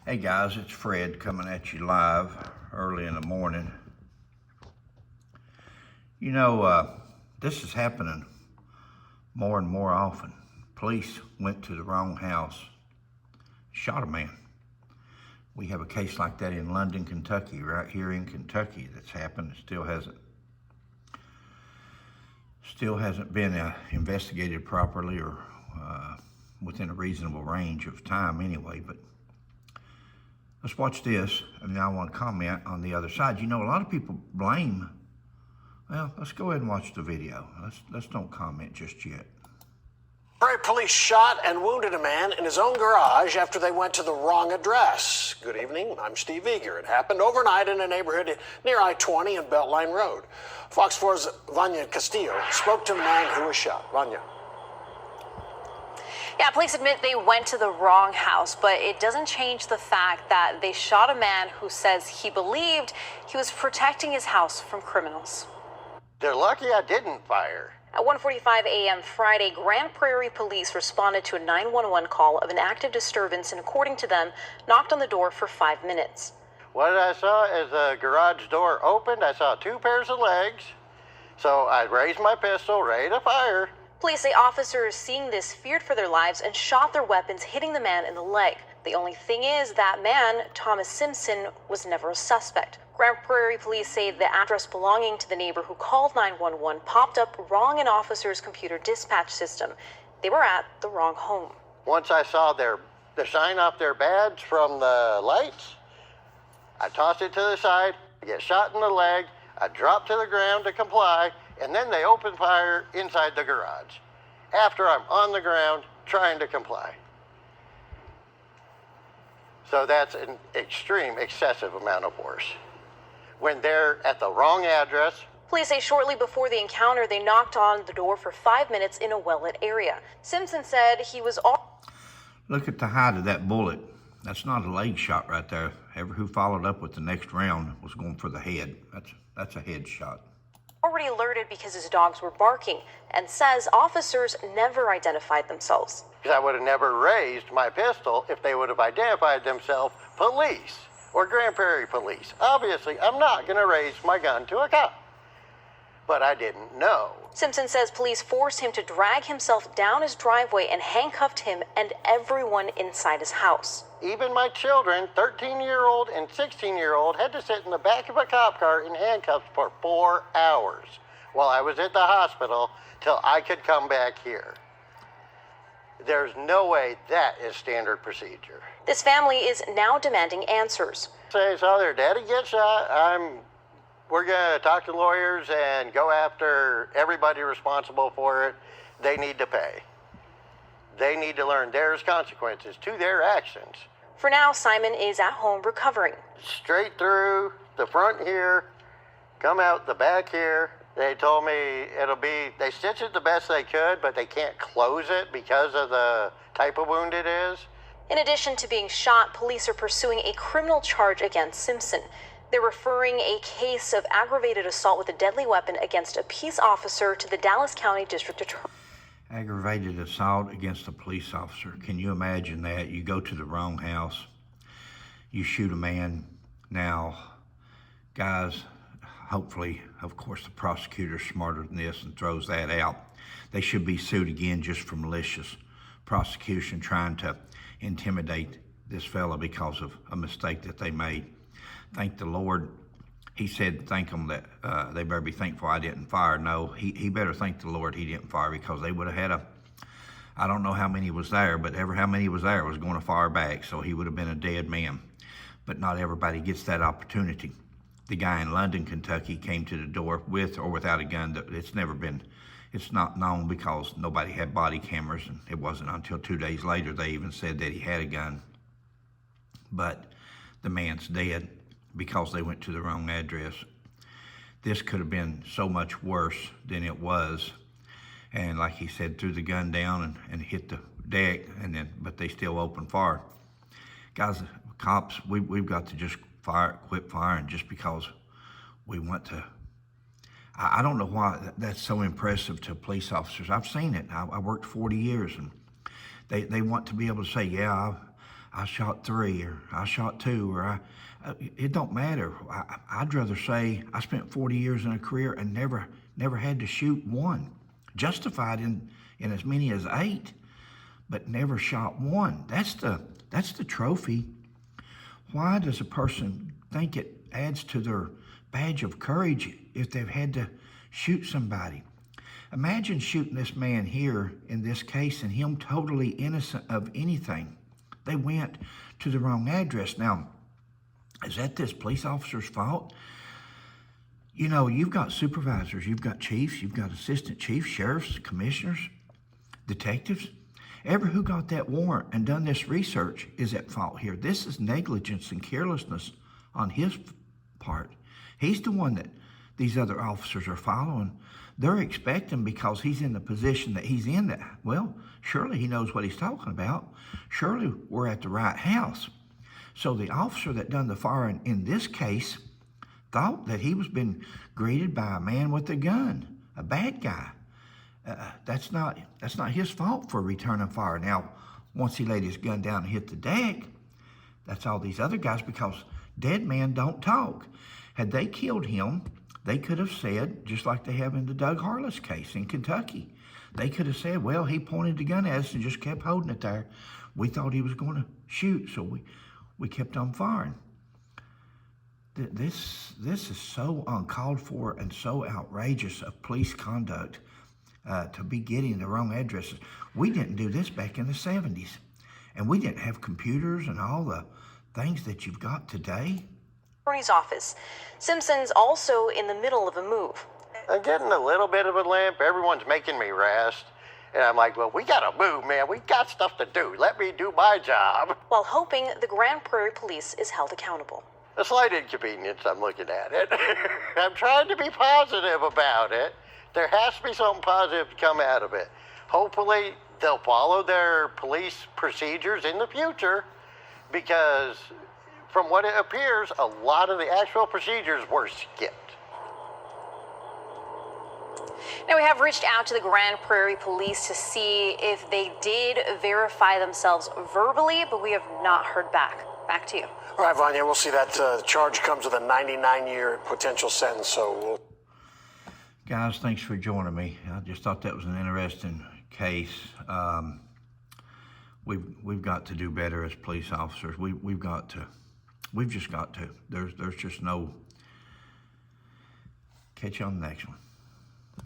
Hey guys, it's Fred coming at you live early in the morning. You know, this is happening more and more often. Police went to the wrong house, shot a man. We have a case like that in London, Kentucky, right here in Kentucky that's happened. It still hasn't been investigated properly or within a reasonable range of time anyway, but let's watch this, and then I want to comment on the other side. You know, a lot of people blame. Well, let's go ahead and watch the video. Let's don't comment just yet. Police shot and wounded a man in his own garage after they went to the wrong address. Good evening, I'm Steve Eager. It happened overnight in a neighborhood near I-20 and Beltline Road. Fox 4's Vanya Castillo spoke to the man who was shot. Vanya. Yeah, police admit they went to the wrong house, but it doesn't change the fact that they shot a man who says he believed he was protecting his house from criminals. They're lucky I didn't fire. At 1:45 a.m. Friday, Grand Prairie police responded to a 911 call of an active disturbance and, according to them, knocked on the door for 5 minutes. What I saw as the garage door opened, I saw 2 pairs of legs. So I raised my pistol, ready to fire. Police say officers seeing this feared for their lives and shot their weapons, hitting the man in the leg. The only thing is that man, Thomas Simpson, was never a suspect. Grand Prairie police say the address belonging to the neighbor who called 911 popped up wrong in officers' computer dispatch system. They were at the wrong home. Once I saw the sign off their badge from the lights, I tossed it to the side, I get shot in the leg, I dropped to the ground to comply, and then they opened fire inside the garage after I'm on the ground trying to comply. So that's an extreme, excessive amount of force. When they're at the wrong address. Police say shortly before the encounter, they knocked on the door for 5 minutes in a well-lit area. Simpson said he was all... Look at the height of that bullet. That's not a leg shot right there. Who followed up with the next round was going for the head. That's a head shot. Already alerted because his dogs were barking, and says officers never identified themselves. Because I would have never raised my pistol if they would have identified themselves police or Grand Prairie police. Obviously, I'm not going to raise my gun to a cop. But I didn't know. Simpson says police forced him to drag himself down his driveway and handcuffed him and everyone inside his house. Even my children, 13-year-old and 16-year-old, had to sit in the back of a cop car in handcuffs for 4 hours while I was at the hospital till I could come back here. There's no way that is standard procedure. This family is now demanding answers. Say, saw their daddy get shot. We're going to talk to lawyers and go after everybody responsible for it. They need to pay. They need to learn there's consequences to their actions. For now, Simon is at home recovering. Straight through the front here, come out the back here. They told me they stitched it the best they could, but they can't close it because of the type of wound it is. In addition to being shot, police are pursuing a criminal charge against Simpson. They're referring a case of aggravated assault with a deadly weapon against a peace officer to the Dallas County District Attorney. Aggravated assault against a police officer. Can you imagine that? You go to the wrong house, you shoot a man. Now, guys, hopefully, of course, the prosecutor's smarter than this and throws that out. They should be sued again just for malicious prosecution, trying to intimidate this fella because of a mistake that they made. Thank the Lord. He said, thank them that they better be thankful I didn't fire. No, he better thank the Lord he didn't fire, because they would have had I don't know how many was there, but how many was there was going to fire back, so he would have been a dead man. But not everybody gets that opportunity. The guy in London, Kentucky came to the door with or without a gun. It's not known because nobody had body cameras, and it wasn't until 2 days later they even said that he had a gun. But the man's dead because they went to the wrong address. This could have been so much worse than it was. And like he said, threw the gun down and hit the deck, but they still opened fire. Guys, cops, we've got to just quit firing just because we want to. I don't know why that's so impressive to police officers. I've seen it. I worked 40 years, and they want to be able to say, yeah, I shot 3 or I shot 2 or it don't matter. I'd rather say I spent 40 years in a career and never had to shoot one. Justified in as many as 8, but never shot one. That's the trophy. Why does a person think it adds to their badge of courage if they've had to shoot somebody? Imagine shooting this man here in this case and him totally innocent of anything. They went to the wrong address. Now, is that this police officer's fault? You know, you've got supervisors, you've got chiefs, you've got assistant chiefs, sheriffs, commissioners, detectives. Everyone who got that warrant and done this research is at fault here. This is negligence and carelessness on his part. He's the one that these other officers are following. They're expecting because he's in the position that he's in that, well, surely he knows what he's talking about. Surely we're at the right house. So the officer that done the firing in this case thought that he was being greeted by a man with a gun, a bad guy. That's not his fault for returning fire. Now, once he laid his gun down and hit the deck, that's all these other guys, because dead men don't talk. Had they killed him, they could have said, just like they have in the Doug Harless case in Kentucky, they could have said, well, he pointed the gun at us and just kept holding it there. We thought he was going to shoot, so we kept on firing. This is so uncalled for and so outrageous of police conduct to be getting the wrong addresses. We didn't do this back in the 70s, and we didn't have computers and all the things that you've got today. Attorney's office. Simpson's also in the middle of a move. I'm getting a little bit of a limp. Everyone's making me rest. And I'm like, well, we gotta move, man. We got stuff to do. Let me do my job. While hoping the Grand Prairie Police is held accountable. A slight inconvenience, I'm looking at it. I'm trying to be positive about it. There has to be something positive to come out of it. Hopefully, they'll follow their police procedures in the future, because from what it appears, a lot of the actual procedures were skipped. Now, we have reached out to the Grand Prairie Police to see if they did verify themselves verbally, but we have not heard back. Back to you. All right, Vanya, we'll see that charge comes with a 99-year potential sentence, so we'll... Guys, thanks for joining me. I just thought that was an interesting case. We've got to do better as police officers. We've just got to. There's just no... Catch you on the next one.